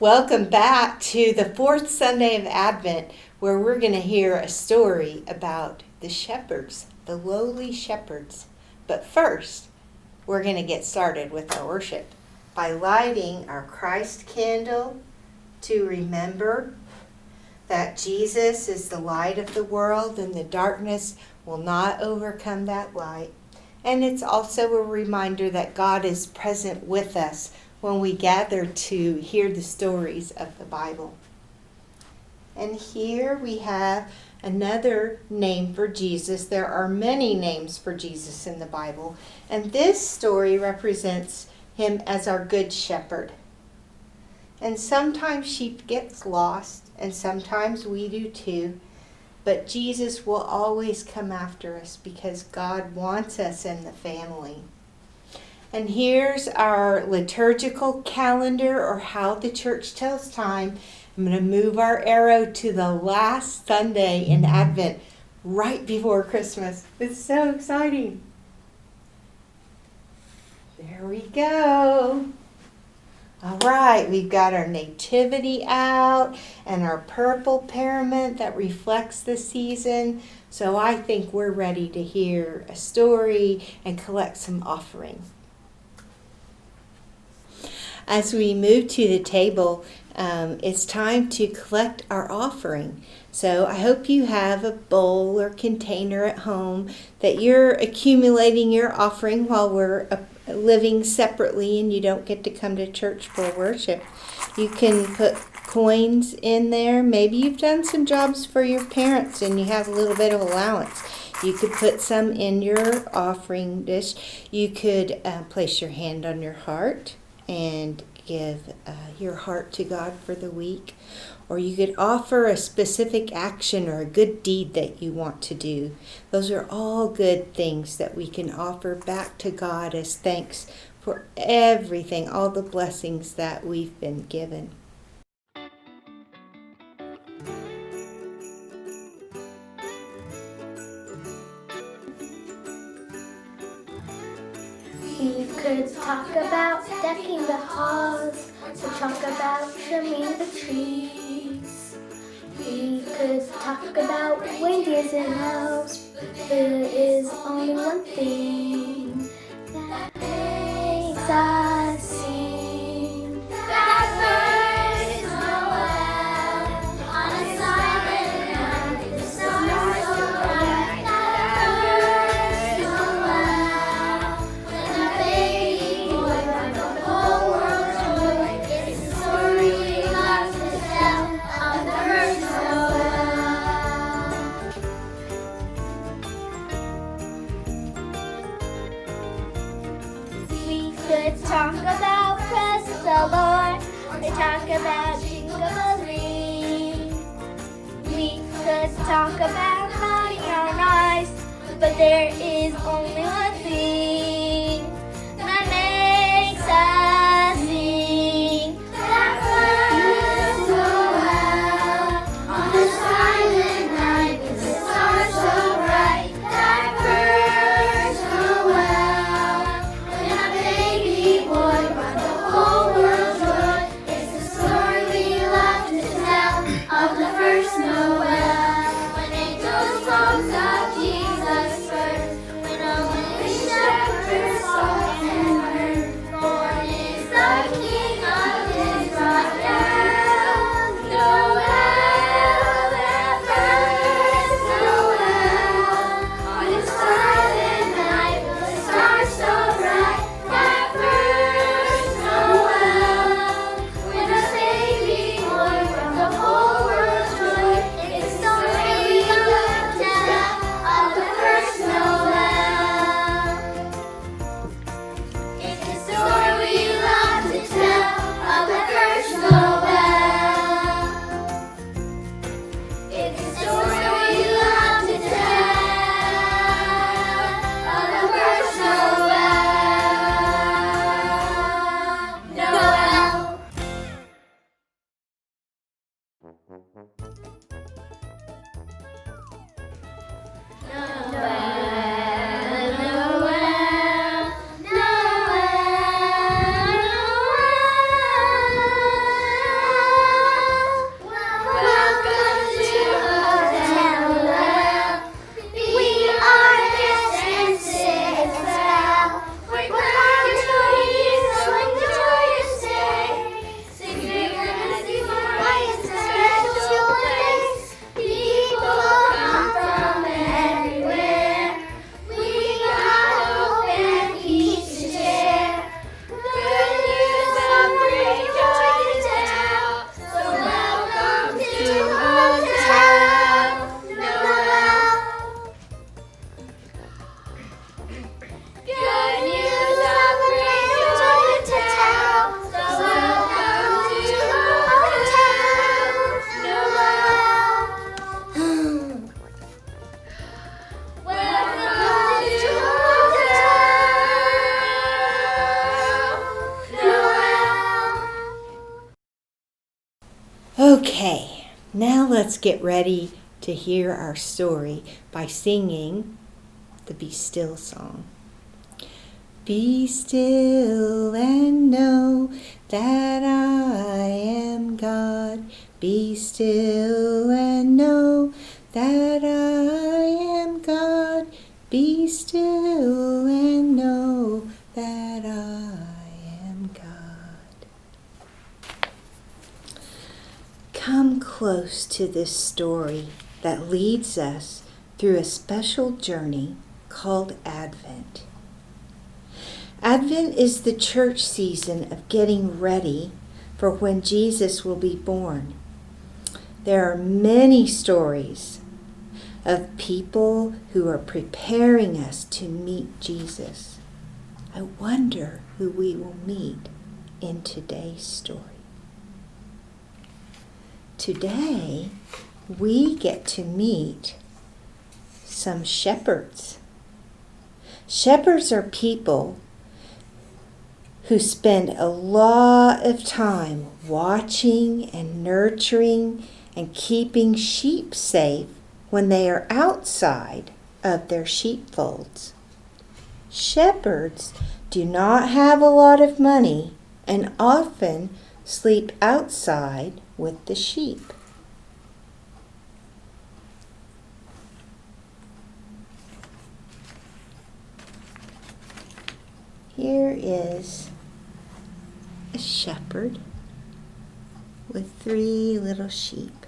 Welcome back to the fourth Sunday of Advent, where we're going to hear a story about the shepherds, the lowly shepherds. But first, we're going to get started with our worship by lighting our Christ candle to remember that Jesus is the light of the world and the darkness will not overcome that light. And it's also a reminder that God is present with us when we gather to hear the stories of the Bible. And here we have another name for Jesus. There are many names for Jesus in the Bible, and this story represents him as our good shepherd. And sometimes sheep gets lost, and sometimes we do too, but Jesus will always come after us because God wants us in the family. And here's our liturgical calendar, or how the church tells time. I'm going to move our arrow to the last Sunday in Advent, right before Christmas. It's so exciting. There we go. All right, we've got our nativity out and our purple parament that reflects the season. So I think we're ready to hear a story and collect some offerings. As we move to the table, it's time to collect our offering. So I hope you have a bowl or container at home that you're accumulating your offering while we're living separately and you don't get to come to church for worship. You can put coins in there. Maybe you've done some jobs for your parents and you have a little bit of allowance. You could put some in your offering dish. You could place your hand on your heart and give your heart to God for the week. Or you could offer a specific action or a good deed that you want to do. Those are all good things that we can offer back to God as thanks for everything, all the blessings that we've been given. We could talk about decking the halls, or talk about trimming the trees. We could talk about reindeers and elves, but there is only one thing that makes us sing. That first Noel, on a silent night, the stars so bright. That first Noel, when a baby boy brought the whole world joy. It's the story we love to tell of the first Noel. We could talk about Christ the Lord, or talk about Jingle Bells Ring. We could talk about naughty or nice, but there is only one thing that makes us sing. That first Noel, on a silent night, with the stars so bright. That first Noel, when a baby boy brought the whole world joy. It's the story we love to tell of the first Noel. When angels spoke of Jesus first, when a Okay, now let's get ready to hear our story by singing the Be Still song. Be still and know that I am God. Be still and know that I am God. Be still and know that I am God. Come close to this story that leads us through a special journey called Advent. Advent is the church season of getting ready for when Jesus will be born. There are many stories of people who are preparing us to meet Jesus. I wonder who we will meet in today's story. Today, we get to meet some shepherds. Shepherds are people who spend a lot of time watching and nurturing and keeping sheep safe when they are outside of their sheepfolds. Shepherds do not have a lot of money and often sleep outside with the sheep. Here is a shepherd with 3 little sheep.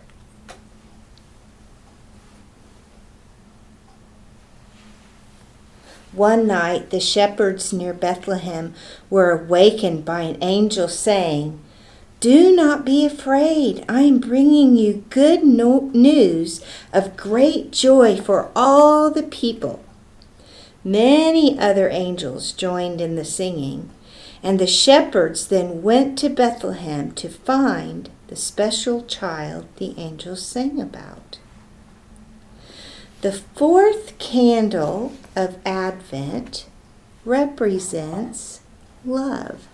One night, the shepherds near Bethlehem were awakened by an angel saying, "Do not be afraid. I am bringing you good news of great joy for all the people." Many other angels joined in the singing, and the shepherds then went to Bethlehem to find the special child the angels sang about. The 4th candle of Advent represents love.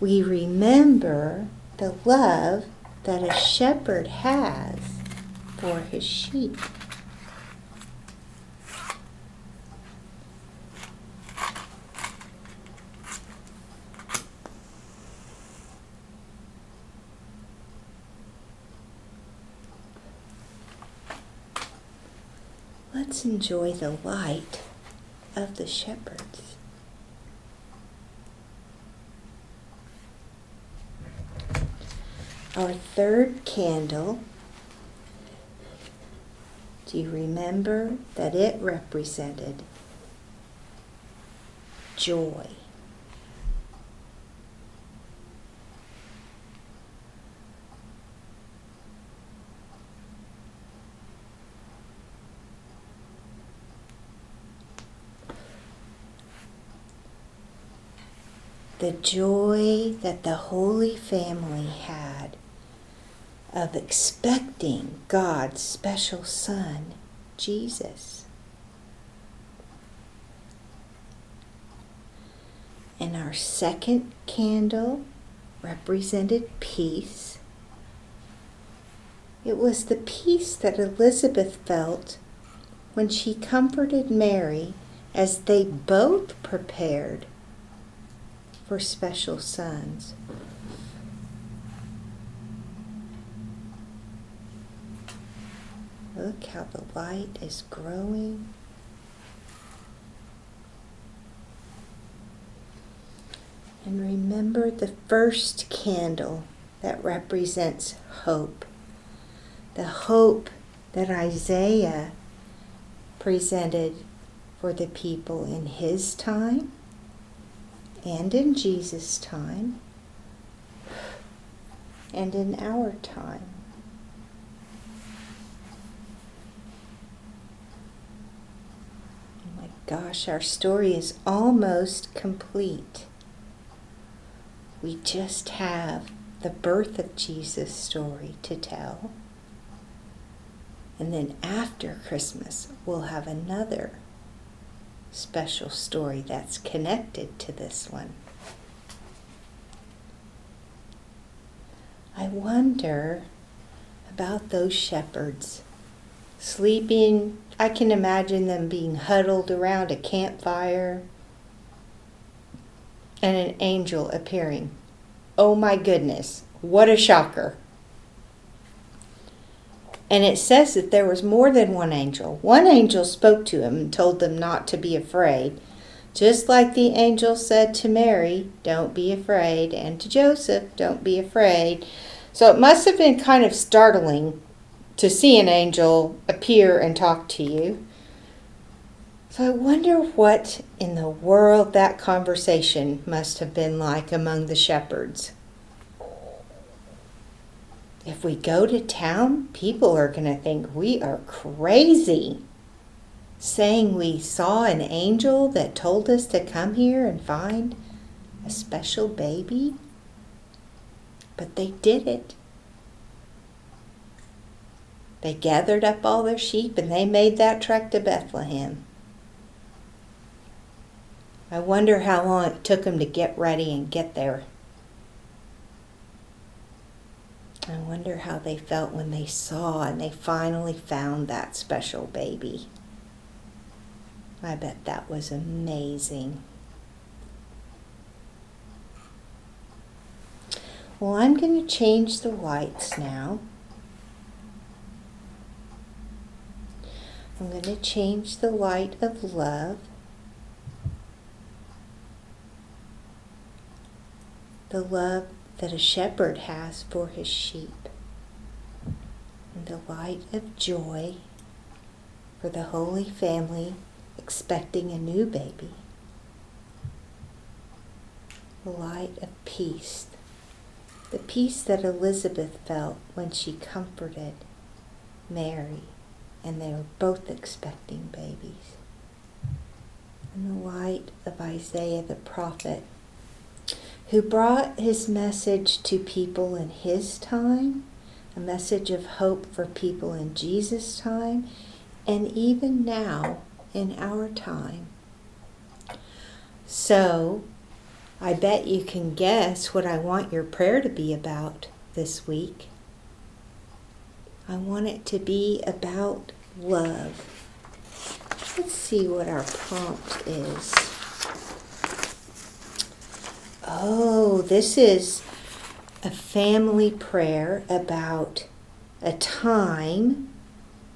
We remember the love that a shepherd has for his sheep. Let's enjoy the light of the shepherds. Our 3rd candle, do you remember that it represented joy? The joy that the Holy Family had of expecting God's special Son, Jesus. And our 2nd candle represented peace. It was the peace that Elizabeth felt when she comforted Mary as they both prepared for special sons. Look how the light is growing. And remember the 1st candle that represents hope. The hope that Isaiah presented for the people in his time and in Jesus' time and in our time. Oh my gosh, our story is almost complete. We just have the birth of Jesus story to tell. And then after Christmas, we'll have another special story that's connected to this one. I wonder about those shepherds sleeping. I can imagine them being huddled around a campfire and an angel appearing. Oh my goodness, what a shocker. And it says that there was more than one angel. One angel spoke to him and told them not to be afraid. Just like the angel said to Mary, don't be afraid, and to Joseph, don't be afraid. So it must have been kind of startling to see an angel appear and talk to you. So I wonder what in the world that conversation must have been like among the shepherds. If we go to town, people are going to think we are crazy, saying we saw an angel that told us to come here and find a special baby. But they did it. They gathered up all their sheep and they made that trek to Bethlehem. I wonder how long it took them to get ready and get there. I wonder how they felt when they saw and they finally found that special baby. I bet that was amazing. Well, I'm going to change the lights now. I'm going to change the light of love. The love that a shepherd has for his sheep. And the light of joy for the Holy Family expecting a new baby. The light of peace. The peace that Elizabeth felt when she comforted Mary and they were both expecting babies. And the light of Isaiah the prophet, who brought his message to people in his time, a message of hope for people in Jesus' time, and even now in our time. So, I bet you can guess what I want your prayer to be about this week. I want it to be about love. Let's see what our prompt is. Oh, this is a family prayer about a time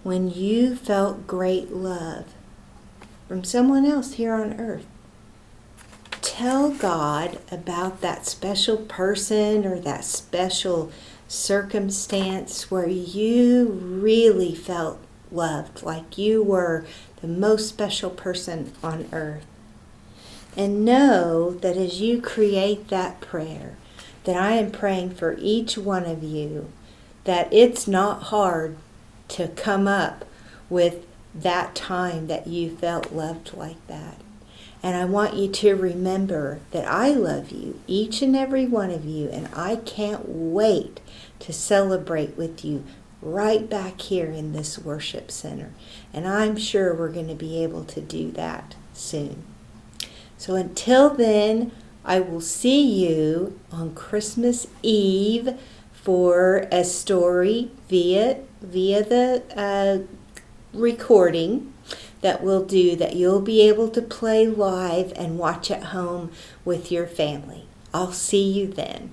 when you felt great love from someone else here on earth. Tell God about that special person or that special circumstance where you really felt loved, like you were the most special person on earth. And know that as you create that prayer, that I am praying for each one of you, that it's not hard to come up with that time that you felt loved like that. And I want you to remember that I love you, each and every one of you, and I can't wait to celebrate with you right back here in this worship center. And I'm sure we're going to be able to do that soon. So until then, I will see you on Christmas Eve for a story via the recording that we'll do, that you'll be able to play live and watch at home with your family. I'll see you then.